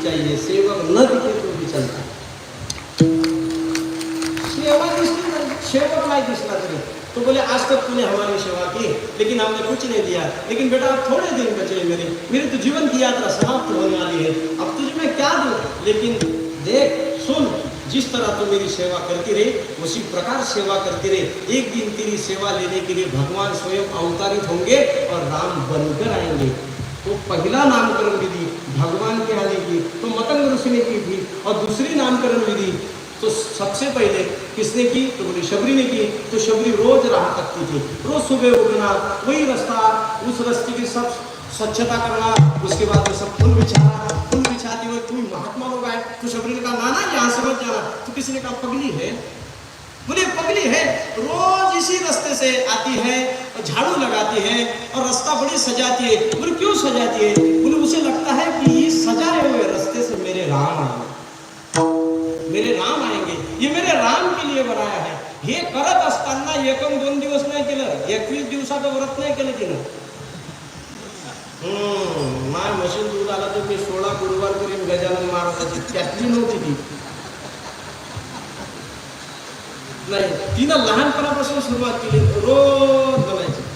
दिखनी चाहिए, सेवक न दिखे तो भी चलता। सेवा दिसली नाही, सेवक नहीं दिसला तरी तो बोले आज तक तूने हमारी सेवा की लेकिन हमने कुछ नहीं दिया, लेकिन बेटा अब थोड़े दिन बचे मेरी तो जीवन की यात्रा समाप्त होने वाली है, अब तुझे मैं क्या दूं। लेकिन देख सुन, जिस तरह तू मेरी सेवा करती रही उसी प्रकार सेवा करती रही। एक दिन तेरी सेवा लेने के लिए भगवान स्वयं अवतारित होंगे और राम बनकर आएंगे। तो पहला नामकरण विधि भगवान के आने की तो मतंग ऋषि ने की थी, और दूसरी नामकरण विधि तो सबसे पहले किसने की, तो बोली शबरी ने की। तो शबरी रोज राह तकती थी, रोज सुबह उठना, वही रास्ता, उस रास्ते की सब स्वच्छता करना, उसके बाद में सब फूल बिछाती हुई कोई महात्मा लोग आए तो शबरी ने कहा नाना यहाँ से मत जाना। तो किसी ने कहा पगली है, बोले पगली है, रोज इसी रास्ते से आती है, झाड़ू लगाती है और रास्ता बड़ी सजाती है। बोले क्यों सजाती है, बोले उसे लगता है कि इस सजाए हुए रास्ते से मेरे राम आएंगे, मेरे राम आएंगे, ये मेरे राम के लिए बनाया है। हे करत असताना एकम 2 दिवस नाही केलं, 21 दिवसाचं व्रत नाही केलं तिनं। माय मशीन दूध आला तर मी 16 गुरुवार करीन गजानन महाराजाची, त्यातली नव्हती ती नाही, तिनं लहानपणापासून सुरुवात केली, रोज बनायची।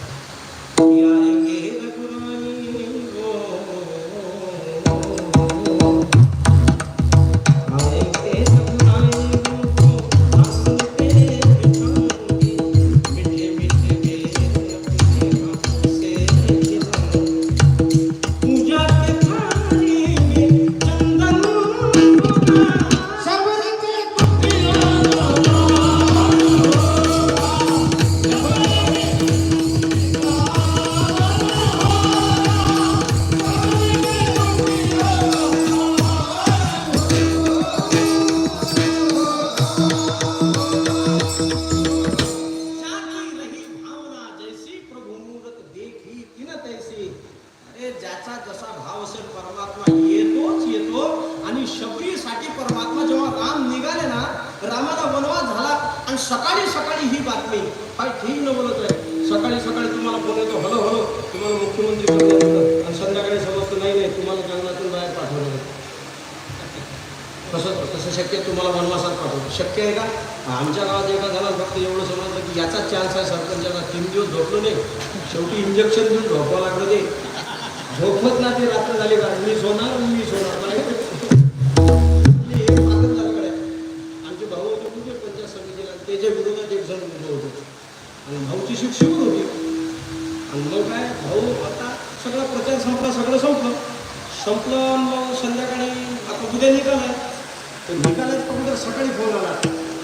ज्याचा जसा भाव असेल परमात्मा येतोच येतो। आणि शबरीसाठी परमात्मा जेव्हा राम निघाले ना, रामाला वनवास झाला आणि सकाळी सकाळी ही बातमी, काय ठीक न बोलत आहे, सकाळी सकाळी तुम्हाला फोन येतो, हॅलो हॅलो तुम्हाला मुख्यमंत्री करण्यात, आणि संध्याकाळी समजतं नाही तुम्हाला जंगलातून बाहेर पाठवलं, कसं शक्य, तुम्हाला वनवासात पाठवलं शक्य आहे का? आमच्या गावात एका झाला फक्त एवढं समजलं की याचा चान्स आहे सरपंचाला, 3 दिवस झोपलो नाही, शेवटी इंजेक्शन देऊन झोपावं लागलं, ते झोपत ना, ते रात्र झाली का मी सोनार आमचे भाऊ होते कुठे पंचायत समितीला, त्याच्या विरोधात एक जण उभं होतो आणि भाऊची शिक्षक होती। आणि मग काय भाऊ आता सगळा प्रचार संपला, सगळं संपलं मग संध्याकाळी आता उद्या निघालाय, तर निघाल्यात कुठे सकाळी फोन आला,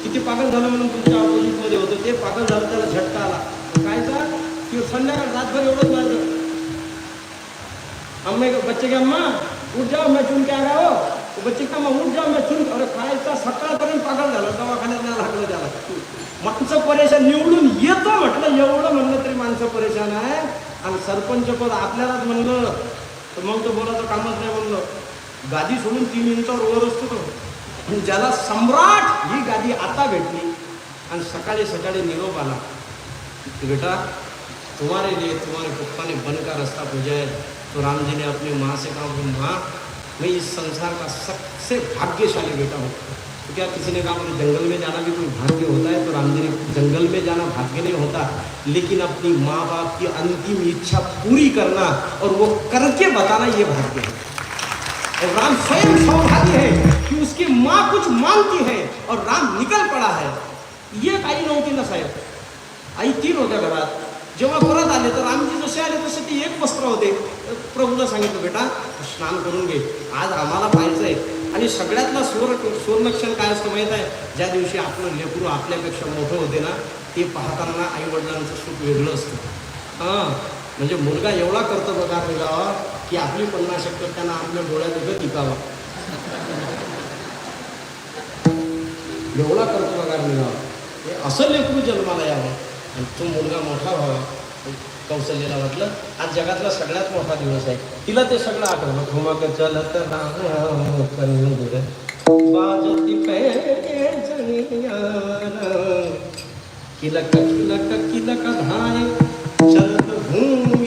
किती पागल झालं म्हणून तुमच्या ऑपोजिटमध्ये होतं, ते पागल झालं, त्याला झटका आला, काय का की संध्याकाळ रातभर एवढंच माझं, अम्मे बच्चे के अम्मा उठ जाओ मैं चुन के आ रहा हो, तो बच्चे का अम्मा उठ जाओ मैं चुन, अरे खायचा सकाळपर्यंत पागल झालं, दवाखान्यात नाही लागलं त्याला, माणसं परेशान, निवडून येतो म्हटलं, एवढं म्हणलं तरी माणसं परेशान आहे। आणि सरपंच पद आपल्यालाच म्हणलं तर मग तो बोलायचं कामच नाही, म्हणलं गादी सोडून 3 इंचावर वर असतो तो, आणि ज्याला सम्राट ही गादी आता भेटली आणि सकाळी सकाळी निरोप आला, बेटा तुम्हारे लिए तुम्हारे पप्पा ने बन का रास्ता पूजा है। तो राम जी ने अपनी माँ से कहा कि माँ मैं इस संसार का सबसे भाग्यशाली बेटा हूँ। तो क्या किसी ने कहा मुझे जंगल में जाना भी कोई भाग्य होता है, तो राम जी ने जंगल में जाना भाग्य नहीं होता, लेकिन अपनी माँ बाप की अंतिम इच्छा पूरी करना और वो करके बताना ये भाग्य है। और राम स्वयं सौभाग्य है कि उसकी माँ कुछ मांगती है और राम निकल पड़ा है। ये आई नव्हती ना साहेब, आई 3 होत्या घरात, जेव्हा परत आले तर रामजी जसे आले तसे ते 1 वस्त्र होते। प्रभूला सांगितलं बेटा स्नान करून घे, आज आम्हाला पाहायचं आहे। आणि सगळ्यातला सुवर्णक्षण काय असतं माहीत आहे, ज्या दिवशी आपलं लेकरू आपल्यापेक्षा मोठं होते ना, ते पाहताना आईवडिलांचं सुख वेगळं असतं। म्हणजे मुलगा एवढा कर्तव्यगार निघावा की आपली 50% त्यांना आपल्या डोळ्यात उभं टिकावा, एवढा कर्तव्यगार निघावा, हे असं लेकरू जन्माला यावं आणि तो मुलगा मोठा व्हावा। कौशल्याला वाटलं आज जगातला सगळ्यात मोठा दिवस आहे, तिला ते सगळं आठवलं, घुमक चलत राम कंदूर बाजती पैजनिया किलक किलक किलक धाय चलत भूमि